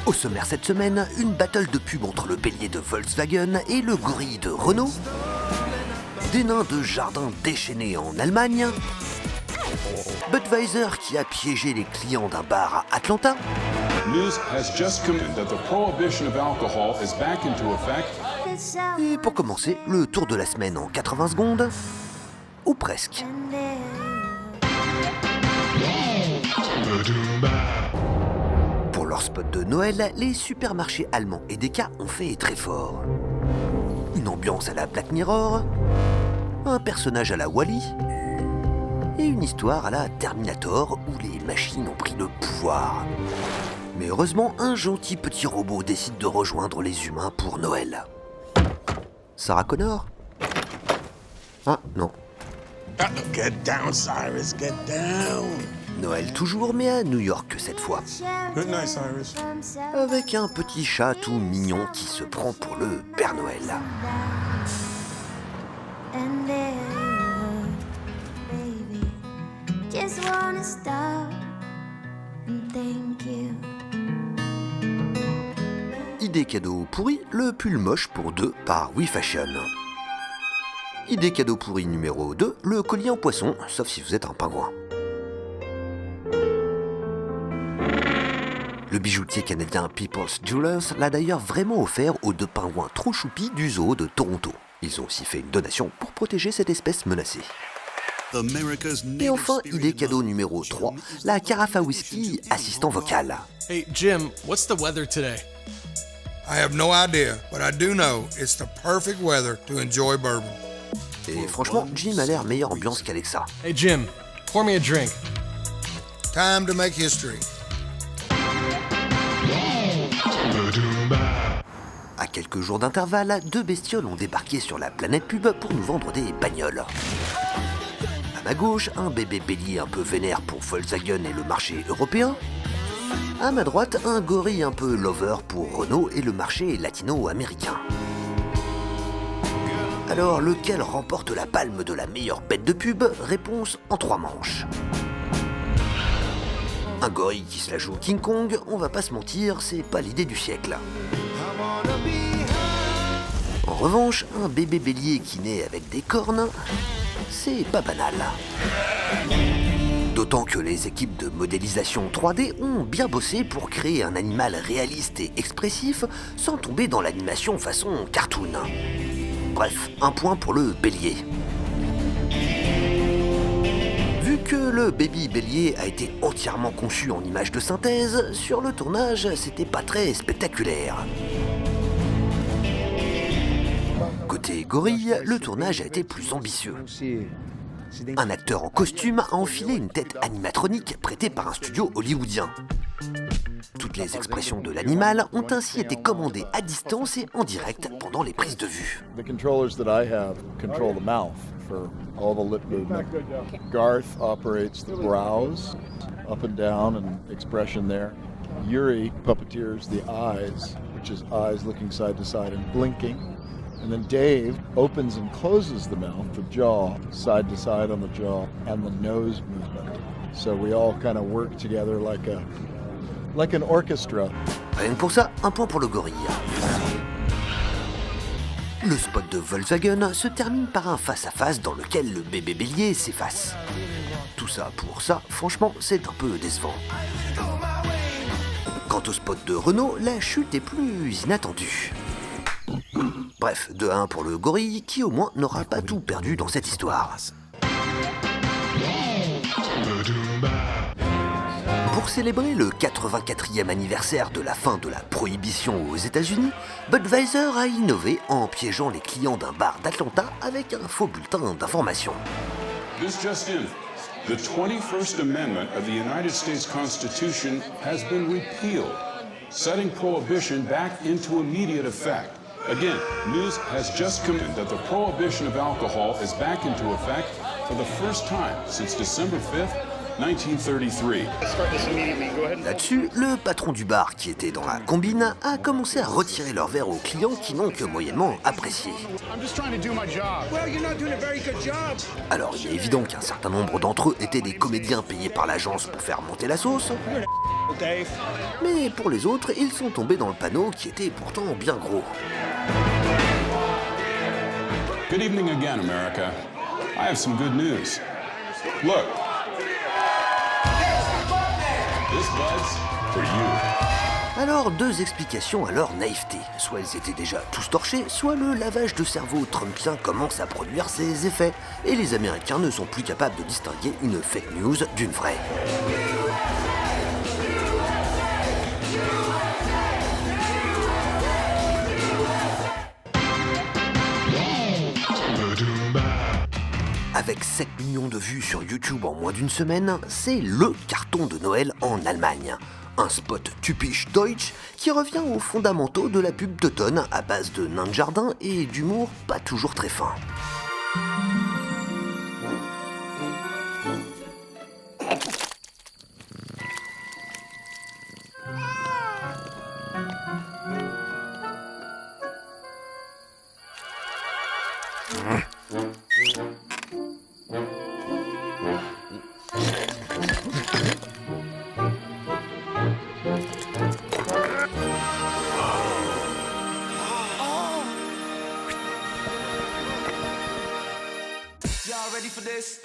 Au sommaire cette semaine, une battle de pub entre le bélier de Volkswagen et le gorille de Renault, des nains de jardin déchaînés en Allemagne, Budweiser qui a piégé les clients d'un bar à Atlanta, News has just come in that the prohibition of alcohol is back into effect. et pour commencer, le tour de la semaine en 80 secondes, ou presque. Pour leur spot de Noël, les supermarchés allemands Edeka ont fait très fort. Une ambiance à la Black Mirror, un personnage à la Wall-E, et une histoire à la Terminator où les machines ont pris le pouvoir. Mais heureusement, un gentil petit robot décide de rejoindre les humains pour Noël. Sarah Connor ? Ah, non. Get down, Cyrus, get down. Noël toujours, mais à New York cette fois. Good night, Cyrus. Avec un petit chat tout mignon qui se prend pour le Père Noël. And then, baby, just wanna stop and thank you. Idée cadeau pourri, le pull moche pour 2 par WeFashion. Idée cadeau pourri numéro 2, le collier en poisson, sauf si vous êtes un pingouin. Le bijoutier canadien People's Jewelers l'a d'ailleurs vraiment offert aux 2 pingouins trop choupis du zoo de Toronto. Ils ont aussi fait une donation pour protéger cette espèce menacée. Et enfin, idée cadeau numéro 3, la carafe à whisky assistant vocal. Hey, Jim, what's the weather today? I have no idea, but I do know it's the perfect weather to enjoy bourbon. Et franchement, Jim a l'air meilleure ambiance qu'Alexa. Hey, Jim, pour me a drink. Time to make history. À quelques jours d'intervalle, 2 bestioles ont débarqué sur la planète pub pour nous vendre des bagnoles. À ma gauche, un bébé bélier un peu vénère pour Volkswagen et le marché européen. À ma droite, un gorille un peu lover pour Renault et le marché latino-américain. Alors, lequel remporte la palme de la meilleure bête de pub? Réponse en 3 manches. Un gorille qui se la joue King Kong, on va pas se mentir, c'est pas l'idée du siècle. En revanche, un bébé bélier qui naît avec des cornes, c'est pas banal. D'autant que les équipes de modélisation 3D ont bien bossé pour créer un animal réaliste et expressif sans tomber dans l'animation façon cartoon. Bref, un point pour le bélier. Vu que le baby bélier a été entièrement conçu en images de synthèse, sur le tournage, c'était pas très spectaculaire. Côté gorille, le tournage a été plus ambitieux. Un acteur en costume a enfilé une tête animatronique prêtée par un studio hollywoodien. Toutes les expressions de l'animal ont ainsi été commandées à distance et en direct pendant les prises de vue. The controllers that I have control the mouth for all the lip movement. Garth operates the brows, up and down, and expression there. Yuri puppeteers the eyes, which is eyes looking side to side and blinking. And then Dave opens and closes the mouth, the jaw, side to side on the jaw, and the nose movement. So we all kind of work together like an orchestra. Rien que pour ça, un point pour le gorille. Le spot de Volkswagen se termine par un face-à-face dans lequel le bébé bélier s'efface. Tout ça pour ça, franchement, c'est un peu décevant. Quant au spot de Renault, la chute est plus inattendue. Bref, 2-1 pour le gorille qui au moins n'aura pas tout perdu dans cette histoire. Pour célébrer le 84e anniversaire de la fin de la prohibition aux États-Unis, Budweiser a innové en piégeant les clients d'un bar d'Atlanta avec un faux bulletin d'information. This just in. The 21st Amendment of the United States Constitution has been repealed, setting prohibition back into immediate effect. Again, news has just come in that the prohibition of alcohol is back into effect for the first time since December 5th, 1933. Là-dessus, le patron du bar, qui était dans la combine, a commencé à retirer leurs verres aux clients qui n'ont que moyennement apprécié. Alors il est évident qu'un certain nombre d'entre eux étaient des comédiens payés par l'agence pour faire monter la sauce. Mais pour les autres, ils sont tombés dans le panneau qui était pourtant bien gros. Good evening again, America. I have some good news. Look. This bud's for you. Alors, deux explications à leur naïveté. Soit ils étaient déjà tous torchés, soit le lavage de cerveau trumpien commence à produire ses effets, et les Américains ne sont plus capables de distinguer une fake news d'une vraie. Avec 7 millions de vues sur YouTube en moins d'une semaine, c'est LE carton de Noël en Allemagne. Un spot typisch Deutsch qui revient aux fondamentaux de la pub d'automne à base de nains de jardin et d'humour pas toujours très fin. Ready for this?